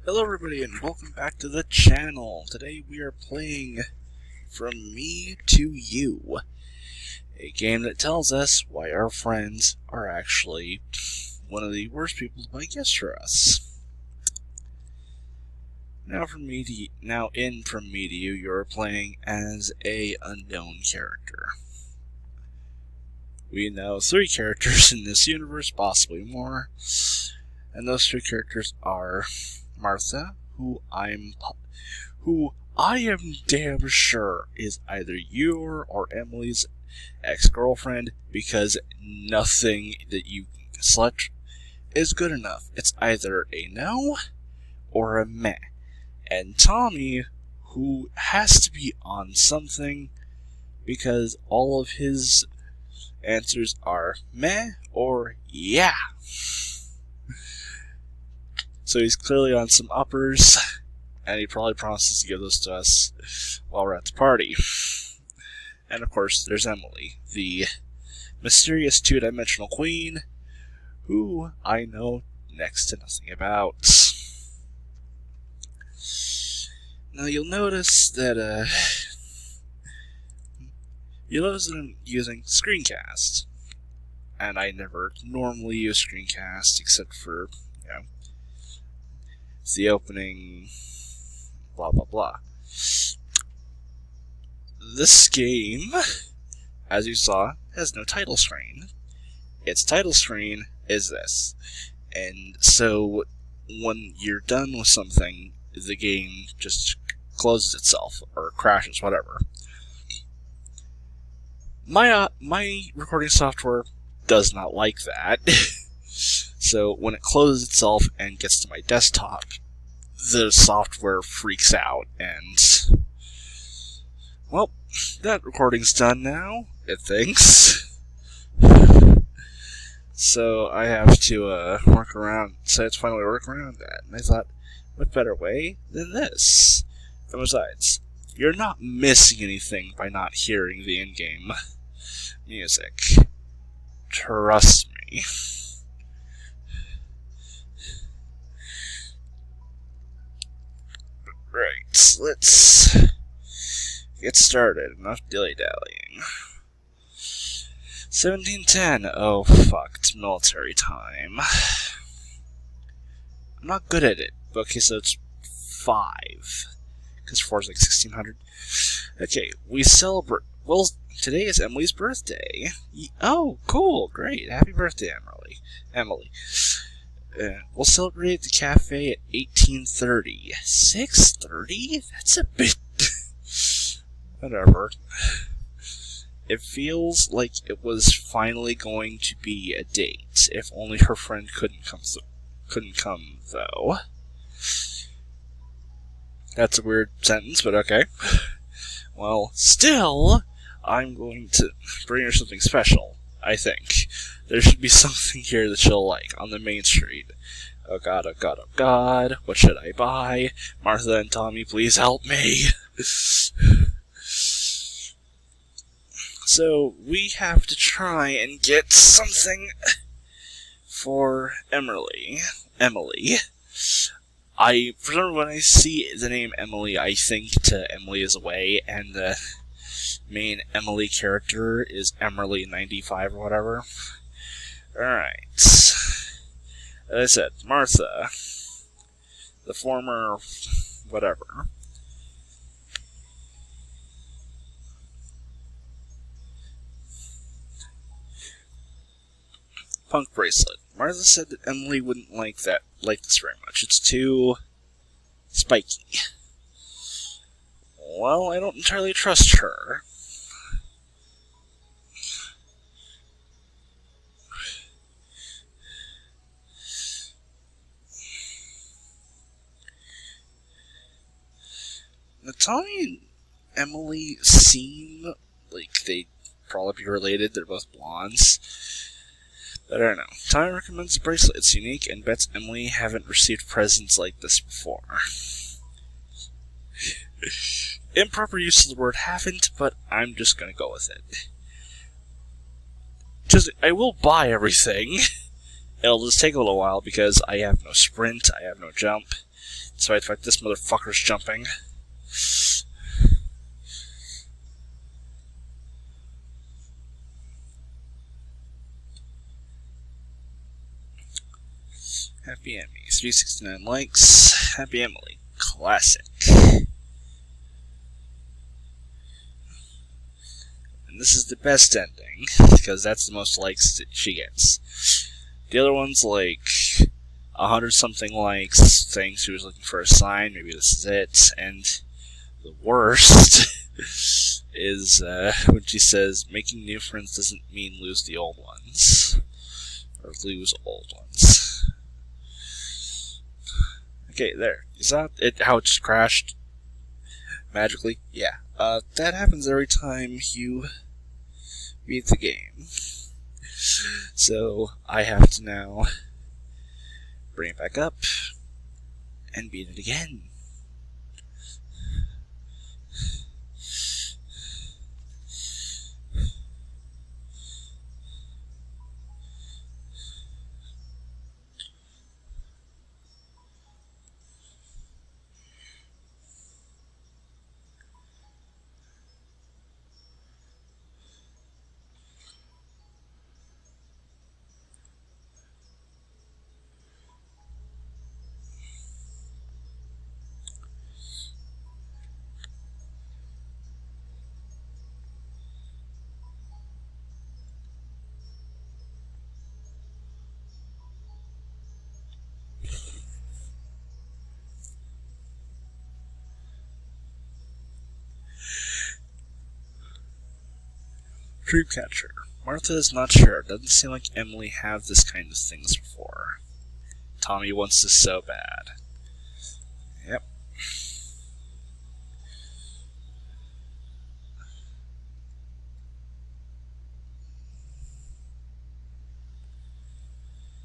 Hello everybody and welcome back to the channel. Today we are playing From Me to You, a game that tells us why our friends are actually one of the worst people to play against for us. Now in From Me to You, you're playing as a unknown character. We know 3 characters in this universe, possibly more, and those 3 characters are Martha, who I am damn sure is either your or Emily's ex-girlfriend, because nothing that you select is good enough. It's either a no or a meh. And Tommy, who has to be on something, because all of his answers are meh or yeah. So he's clearly on some uppers, and he probably promises to give those to us while we're at the party. And of course, there's Emily, the mysterious 2-dimensional queen, who I know next to nothing about. Now you'll notice that I'm using Screencast, and I never normally use Screencast except for, it's the opening, blah blah blah. This game, as you saw, has no title screen. Its title screen is this. And so, when you're done with something, the game just closes itself, or crashes, whatever. My recording software does not like that. So when it closes itself and gets to my desktop, the software freaks out, and well, that recording's done now, it thinks. So I have to work around, so I have to finally work around that. And I thought, what better way than this? And besides, you're not missing anything by not hearing the in-game music. Trust me. Right, let's get started. Enough dilly-dallying. 1710. Oh, fuck. It's military time. I'm not good at it. Okay, so it's 5. Because 4 is like 1600. Okay, we celebrate. Well, today is Emily's birthday. Oh, cool. Great. Happy birthday, Emily. We'll celebrate at the cafe at 18:30. 6:30? That's a bit... Whatever. It feels like it was finally going to be a date, if only her friend couldn't come, though. That's a weird sentence, but okay. Well, still, I'm going to bring her something special, I think. There should be something here that she'll like, on the main street. Oh god, oh god, oh god, what should I buy? Martha and Tommy, please help me. So, we have to try and get something for Emily. For some reason, when I see the name Emily, I think to Emily is Away, and the main Emily character is Emerly95 or whatever. Alright. As I said, Martha, the former whatever. Punk bracelet. Martha said that Emily wouldn't like this very much. It's too spiky. Well, I don't entirely trust her. Now, Tommy and Emily seem like they'd probably be related. They're both blondes. But I don't know. Tommy recommends the bracelet. It's unique and bets Emily haven't received presents like this before. Improper use of the word haven't, but I'm just gonna go with it. I will buy everything. It'll just take a little while because I have no sprint, I have no jump. So I had to fight this motherfucker's jumping. Happy Emmy. 369 likes. Happy Emily. Classic. And this is the best ending, because that's the most likes that she gets. The other one's like 100-something likes, saying she was looking for a sign, maybe this is it, and the worst is when she says, making new friends doesn't mean lose the old ones. Or lose old ones. Okay, there. You saw it, how it just crashed? Magically? Yeah. That happens every time you beat the game. So, I have to now bring it back up and beat it again. Dreamcatcher. Martha is not sure. Doesn't seem like Emily have this kind of things before. Tommy wants this so bad. Yep.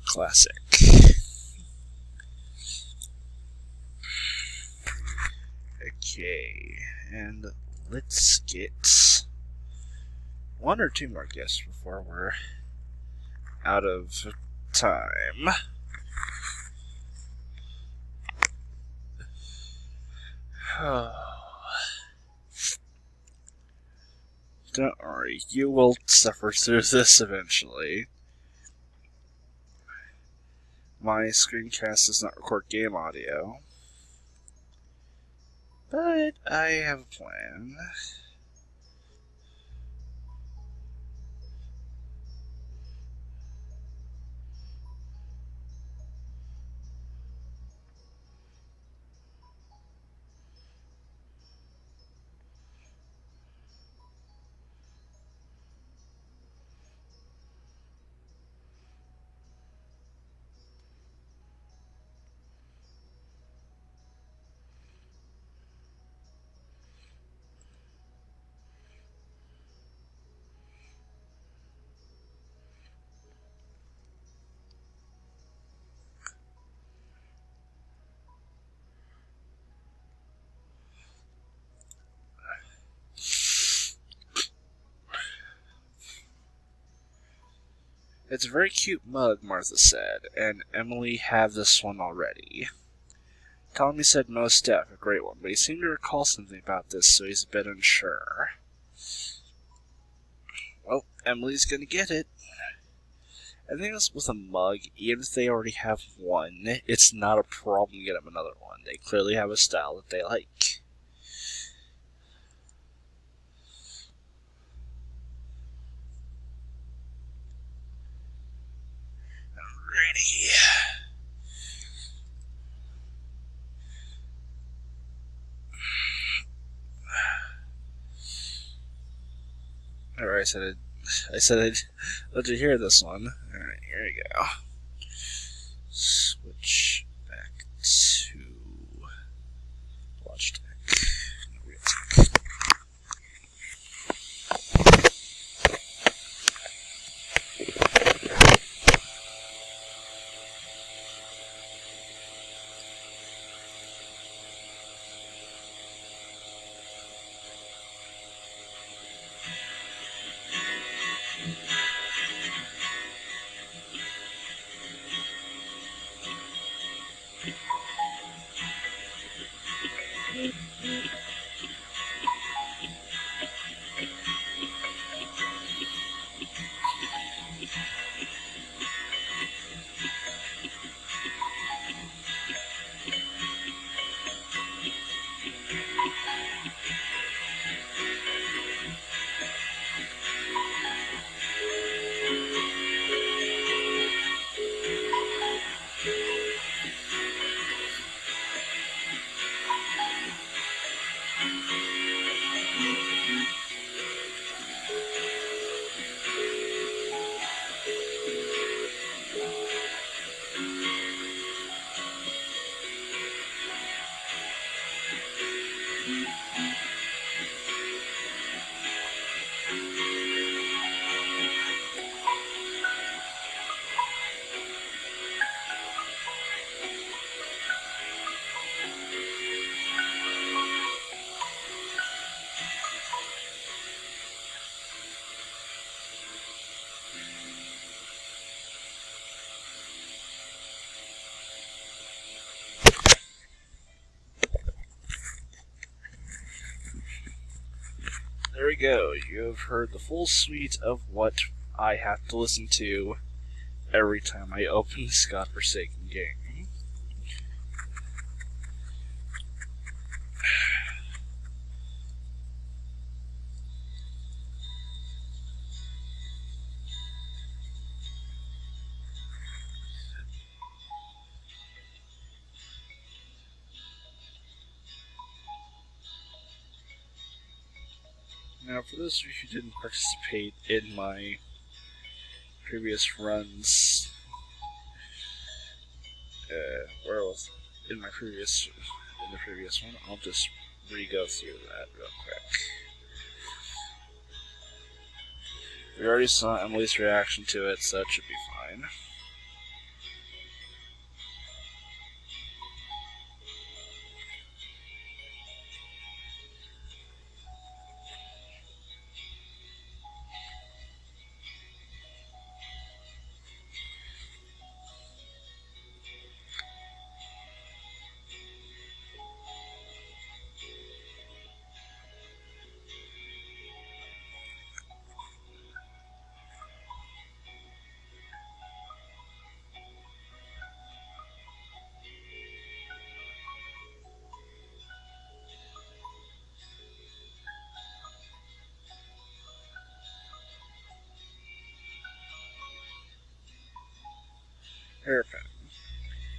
Classic. Okay, and let's get one or two more guests before we're out of time. Don't worry, you will suffer through this eventually. My screencast does not record game audio, but I have a plan. It's a very cute mug, Martha said, and Emily have this one already. Tommy said most def, a great one, but he seemed to recall something about this, so he's a bit unsure. Well, Emily's gonna get it. I think it's with a mug, even if they already have one, it's not a problem to get them another one. They clearly have a style that they like. Alrighty. Alright, I said I'd let you hear this one. Alright, here we go. Switch back to Logitech. There we go. You have heard the full suite of what I have to listen to every time I open this godforsaken game. Now, for those of you who didn't participate in my previous runs, where was in my previous in the previous one, I'll just re-go through that real quick. We already saw Emily's reaction to it, so it should be fine. Hairpin.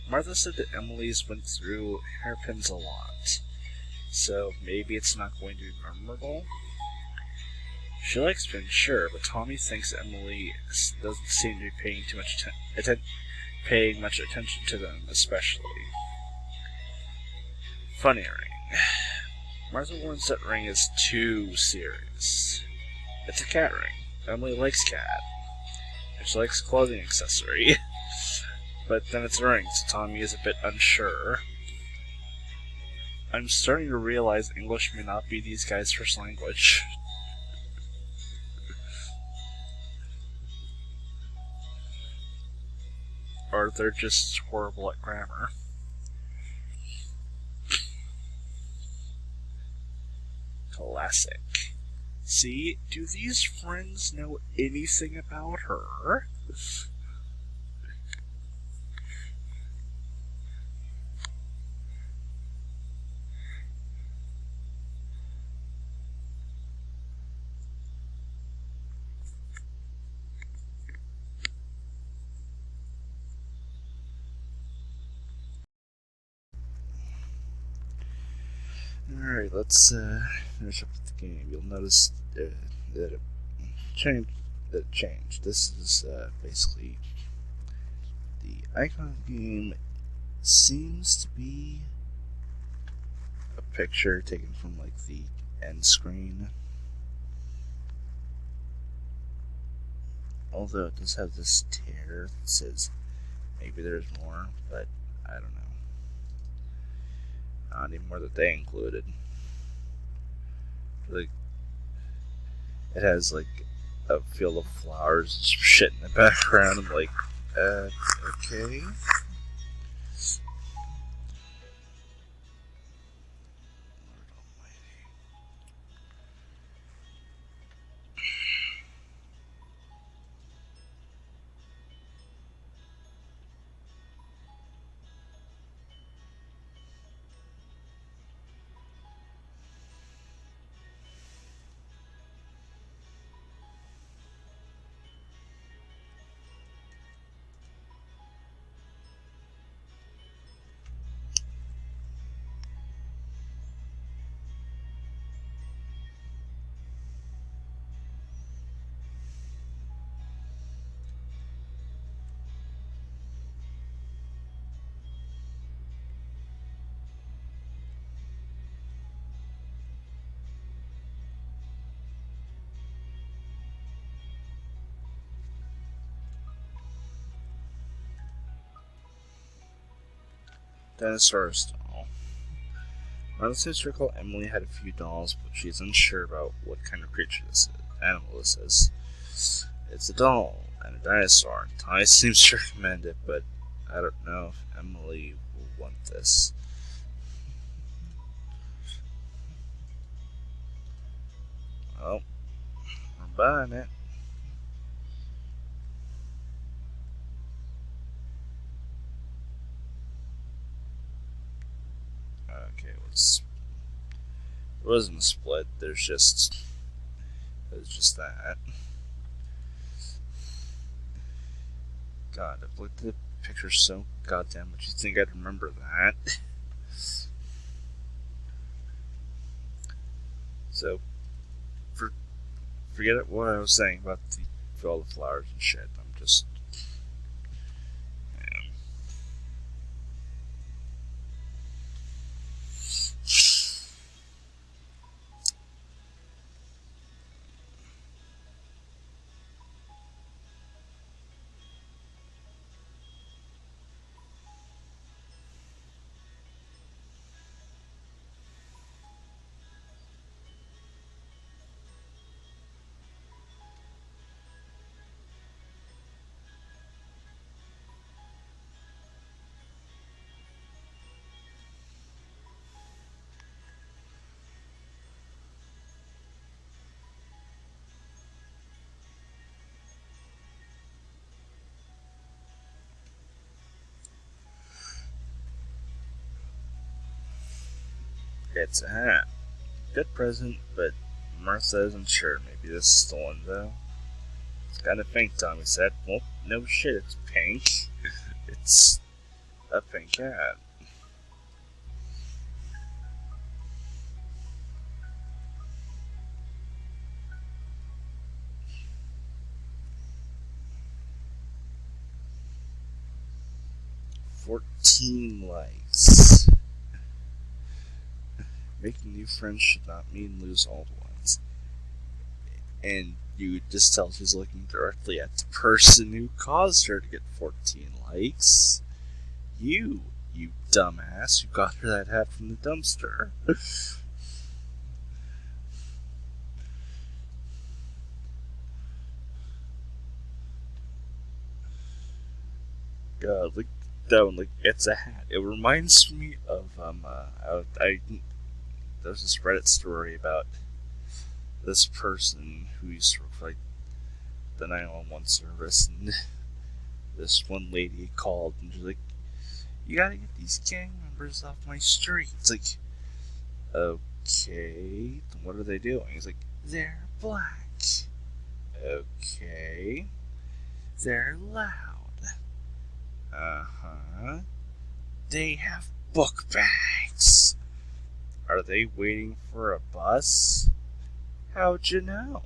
Martha said that Emily's went through hairpins a lot, so maybe it's not going to be memorable. She likes pins, sure, but Tommy thinks Emily doesn't seem to be paying too much paying much attention to them, especially. Funny ring. Martha warns that ring is too serious. It's a cat ring. Emily likes cat. And she likes clothing accessory. But then it's a ring, so Tommy is a bit unsure. I'm starting to realize English may not be these guys' first language. Or they're just horrible at grammar. Classic. See, do these friends know anything about her? Alright, let's finish up with the game. You'll notice that it changed. This is basically the icon of the game. Seems to be a picture taken from like the end screen. Although it does have this tear that says maybe there's more, but I don't know. Not even more that they included. Like, it has like a field of flowers and some shit in the background. I'm like, okay. Dinosaurus doll. Around the same circle, Emily had a few dolls, but she's unsure about what kind of creature this animal this is. It's a doll and a dinosaur. Ty seems to recommend it, but I don't know if Emily will want this. Well, we're buying it. Okay, it wasn't a split. It was just that. God, I've looked at the picture so goddamn much. You think I'd remember that? So, forget what I was saying about all the flowers and shit. I'm just. Yeah. It's a hat. Good present, but Martha isn't sure. Maybe this is the one, though. It's kind of pink, Tommy said. Well, no shit, it's pink. It's a pink hat. "14 likes. Making new friends should not mean lose old ones." And you just tell she's looking directly at the person who caused her to get 14 likes. You dumbass, who got her that hat from the dumpster. God, like that one, like it's a hat. It reminds me of there's this Reddit story about this person who used to work for like the 911 service, and this one lady called and she's like, "You gotta get these gang members off my street." It's like, okay, what are they doing? He's like, "They're black." Okay, they're loud. Uh-huh. They have book bags. Are they waiting for a bus? How'd you know?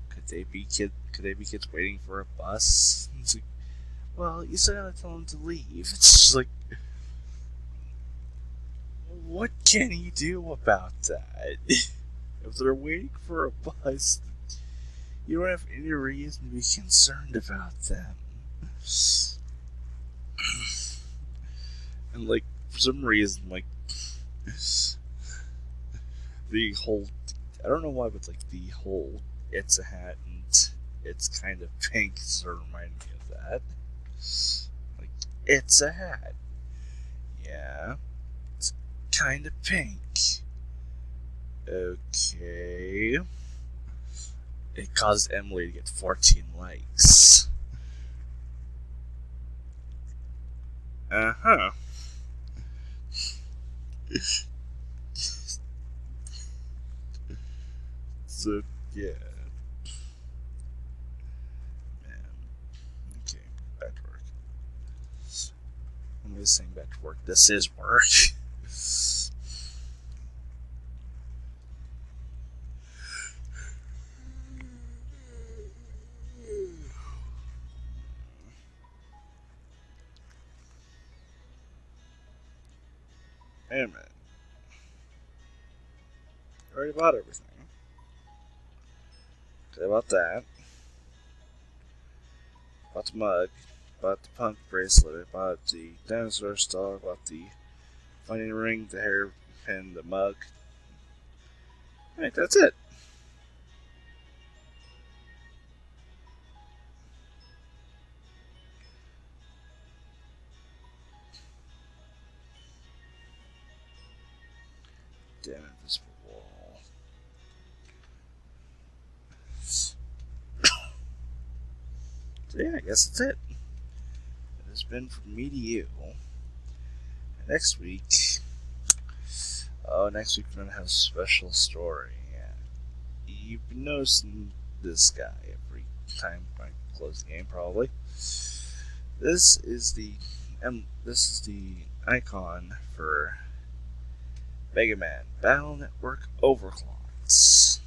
Could they be kids waiting for a bus? It's like, well, you still gotta tell them to leave. It's just like, what can he do about that? If they're waiting for a bus, you don't have any reason to be concerned about them. And like, for some reason, like, the whole, I don't know why, but like the whole "it's a hat" and "it's kind of pink" sort of remind me of that. Like, it's a hat. Yeah, it's kind of pink. Okay. It caused Emily to get 14 likes. Uh-huh. So, yeah. Man. Okay, back to work. I'm just saying back to work. This is work. Hey, man. I already bought everything. I bought that. Bought the mug. bought the punk bracelet, I bought the dinosaur star, I bought the funny ring, the hairpin, the mug. Alright, that's it. Damn invisible wall. So yeah, I guess that's it. It has been from me to you. Next week, next week we're gonna have a special story. You've been noticing this guy every time I close the game, probably. This is the icon for Mega Man Battle Network Overclocks.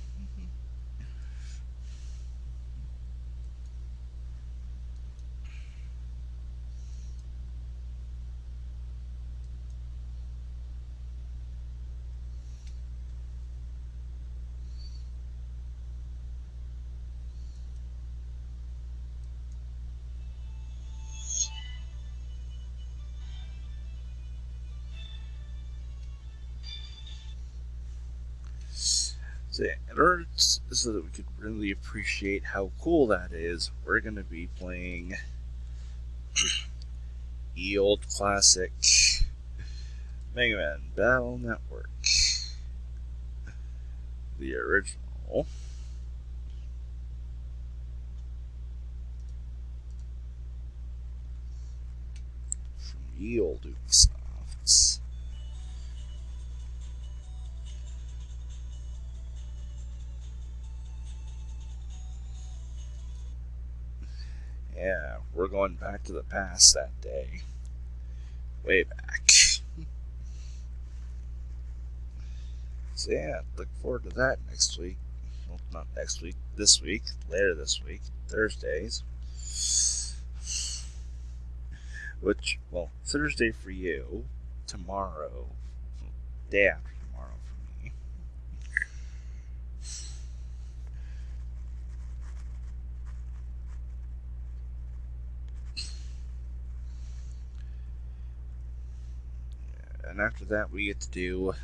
So, in order so that we could really appreciate how cool that is, we're going to be playing old classic Mega Man Battle Network, the original. From old Ubisoft. Yeah, we're going back to the past that day. Way back. So yeah, look forward to that next week. Well, not next week, this week, later this week, Thursdays. Which, well, Thursday for you, tomorrow, day after tomorrow for me. And after that, we get to do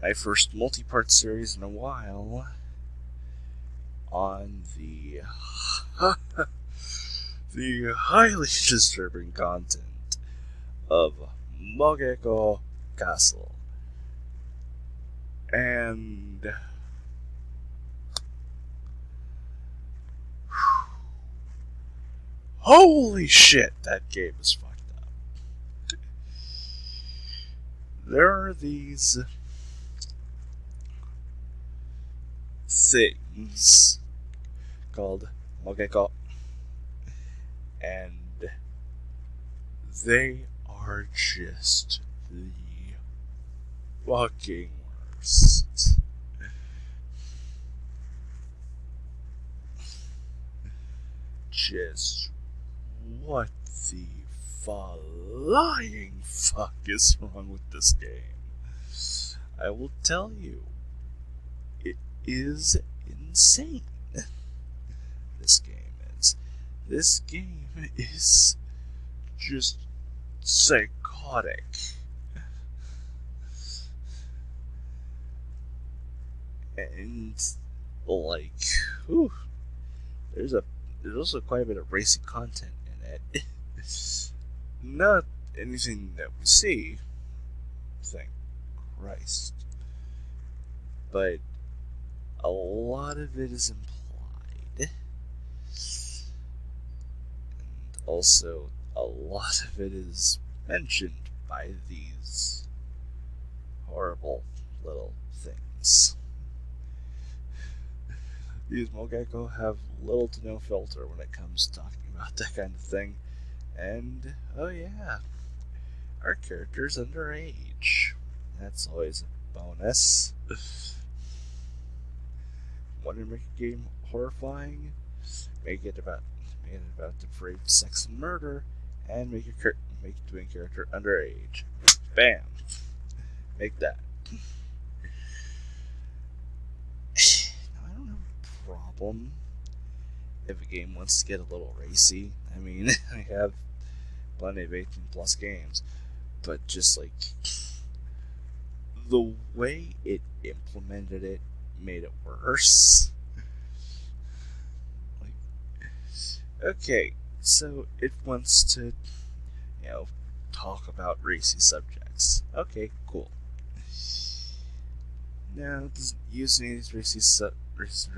my first multi-part series in a while on the highly disturbing content of Mogeko Castle. And holy shit, that game is fucked up. There are these things called Mogeko, and they are just the fucking worst. Just what the flying fuck is wrong with this game? I will tell you, it is insane. This game is. This game is just psychotic. And like, whew, there's also quite a bit of racing content in it. Not anything that we see, thank Christ, but a lot of it is implied, and also a lot of it is mentioned by these horrible little things. These Mogeko have little to no filter when it comes to talking about that kind of thing. And, oh yeah, our character's underage. That's always a bonus. Want to make a game horrifying? Make it about depraved sex and murder, and make doing character underage. Bam! Make that. Now, I don't have a problem if a game wants to get a little racy, I mean, I have plenty of 18 plus games, but just like the way it implemented it made it worse. Like, okay, so it wants to, talk about racy subjects. Okay, cool. Now, it doesn't use any of these racy subjects.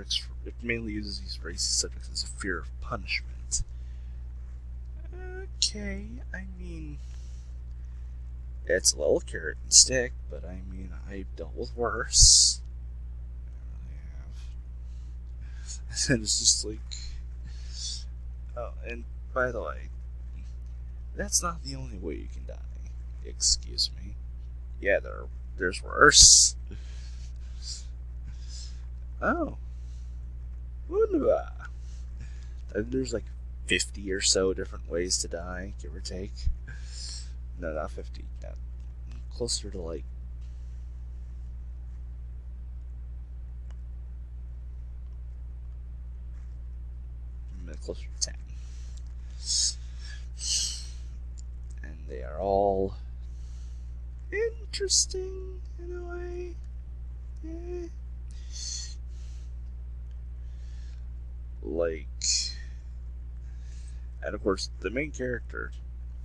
It mainly uses these racy subjects as a fear of punishment. Okay, I mean, it's a little carrot and stick, but I mean, I've dealt with worse. I really have. And it's just like, oh, and by the way, that's not the only way you can die. Excuse me. Yeah, there's worse. Oh, wunderbar. There's like 50 or so different ways to die, give or take. No, not 50. No, closer to like closer to 10. And they are all interesting in a way. Like, and of course, the main character,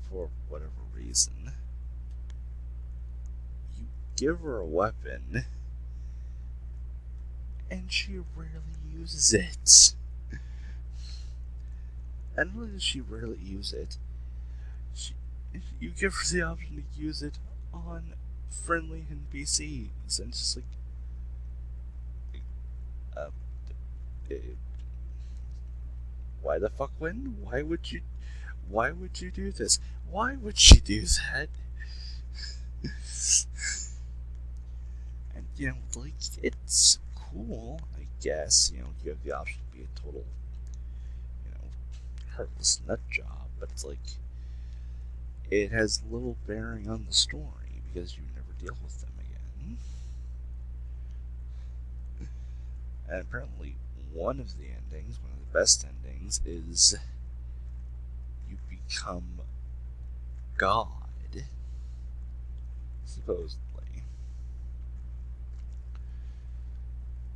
for whatever reason, you give her a weapon, and she rarely uses it. And not only does she rarely use it, you give her the option to use it on friendly NPCs, and it's just like, why the fuck, Win? Why would you do this? Why would she do that? And, like, it's cool, I guess. You have the option to be a total, heartless nut job, but it's like, it has little bearing on the story because you never deal with them again. And apparently, one of the endings, one of the best endings, is you become God, supposedly.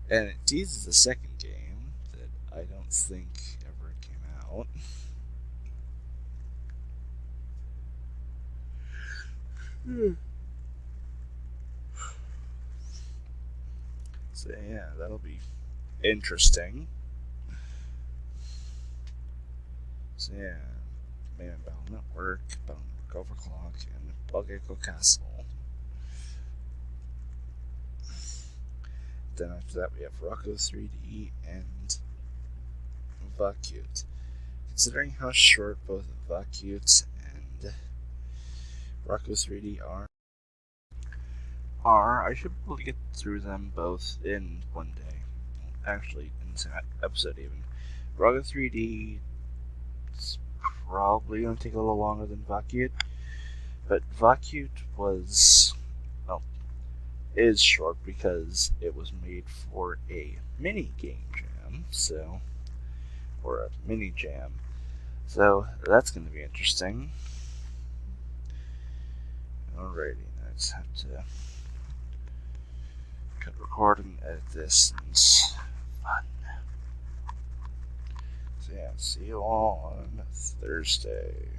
And it teases the second game that I don't think ever came out. So yeah, that'll be interesting. So yeah, Man Battle Network, Battle Network Overclock, and Bug Echo Castle. Then after that we have Rocco 3D and Vakute. Considering how short both Vakute and Rocco 3D I should be able to get through them both in one day. Actually, in the same episode even. Rocco 3D is probably going to take a little longer than Vakute, but Vakute is short because it was made for a mini game jam, or a mini jam. So that's going to be interesting. Alrighty, I just have to cut record and edit this, and it's fun. So yeah, see you all on Thursday.